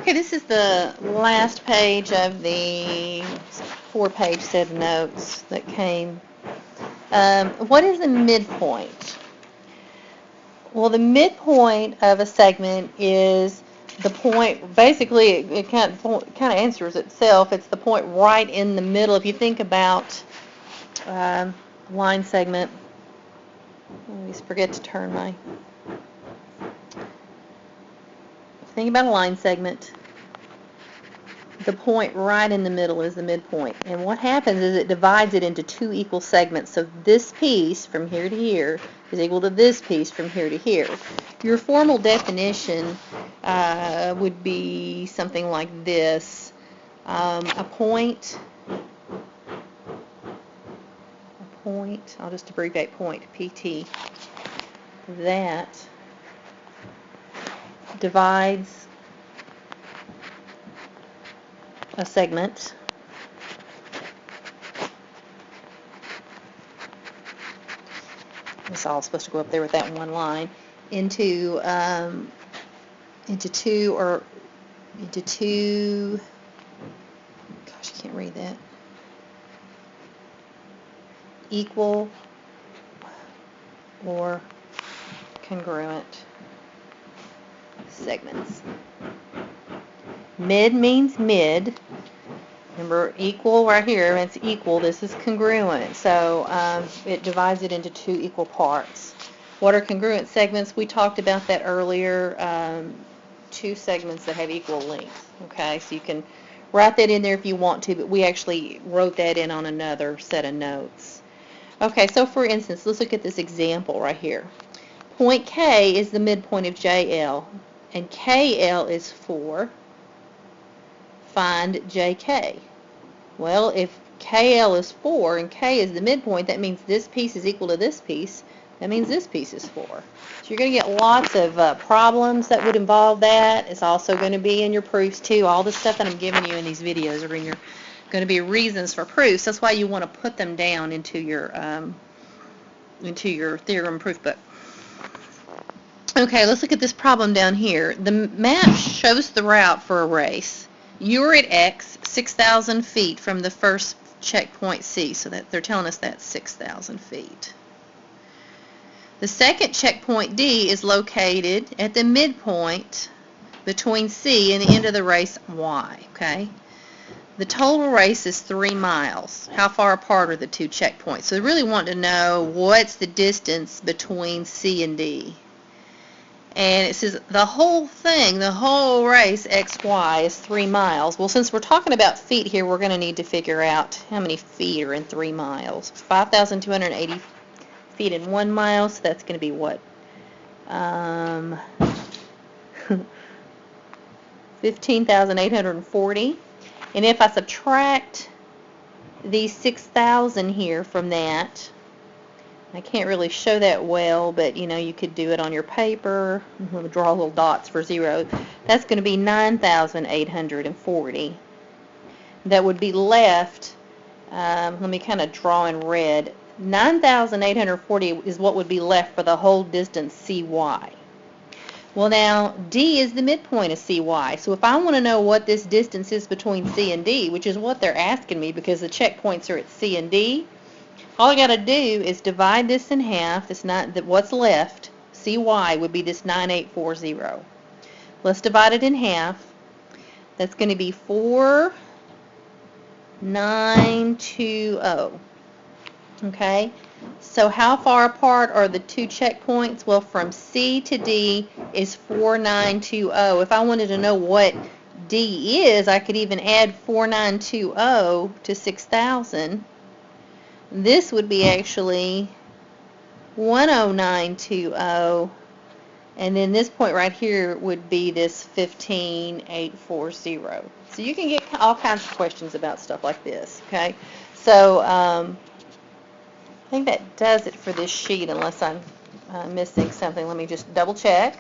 Okay, this is the last page of the 4-page set of notes that came. What is the midpoint? Well, the midpoint of a segment is the point, basically it kind of answers itself. It's the point right in the middle. If you think about line segment, I always forget to turn my, think about a line segment. The point right in the middle is the midpoint. And what happens is it divides it into two equal segments. So this piece from here to here is equal to this piece from here to here. Your formal definition would be something like this. A point, I'll just abbreviate point, PT, that divides a segment it's all supposed to go up there with that one line into two, gosh, I can't read that, equal or congruent segments. Mid means mid. Remember, equal right here, it's equal. This is congruent. So it divides it into two equal parts. What are congruent segments? We talked about that earlier. Two segments that have equal length. Okay, so you can write that in there if you want to, but we actually wrote that in on another set of notes. Okay, so for instance, let's look at this example right here. Point K is the midpoint of JL, and KL is 4. Find JK. Well, if KL is 4 and K is the midpoint, that means this piece is equal to this piece. That means this piece is 4. So you're going to get lots of problems that would involve that. It's also going to be in your proofs too. All the stuff that I'm giving you in these videos are in your going to be reasons for proofs. That's why you want to put them down into your theorem proof book. Okay, let's look at this problem down here. The map shows the route for a race. You're at X, 6,000 feet from the first checkpoint C, so that they're telling us that's 6,000 feet. The second checkpoint D is located at the midpoint between C and the end of the race Y, okay? The total race is 3 miles. How far apart are the two checkpoints? So they really want to know what's the distance between C and D. And it says the whole thing, the whole race, XY, is 3 miles. Well, since we're talking about feet here, we're going to need to figure out how many feet are in 3 miles. 5,280 feet in 1 mile, so that's going to be what? 15,840. And if I subtract these 6,000 here from that, I can't really show that well, but you know, you could do it on your paper. Draw little dots for 0. That's going to be 9,840. That would be left, let me kind of draw in red. 9,840 is what would be left for the whole distance CY. Well, now, D is the midpoint of CY. So if I want to know what this distance is between C and D, which is what they're asking me because the checkpoints are at C and D, all I got to do is divide this in half. It's not that what's left, CY, would be this 9840. Let's divide it in half. That's going to be 4920. Okay? So how far apart are the two checkpoints? Well, from C to D is 4920. If I wanted to know what D is, I could even add 4920 to 6,000. This would be actually 10920, and then this point right here would be this 15,840. So you can get all kinds of questions about stuff like this, okay? So I think that does it for this sheet unless I'm missing something. Let me just double check.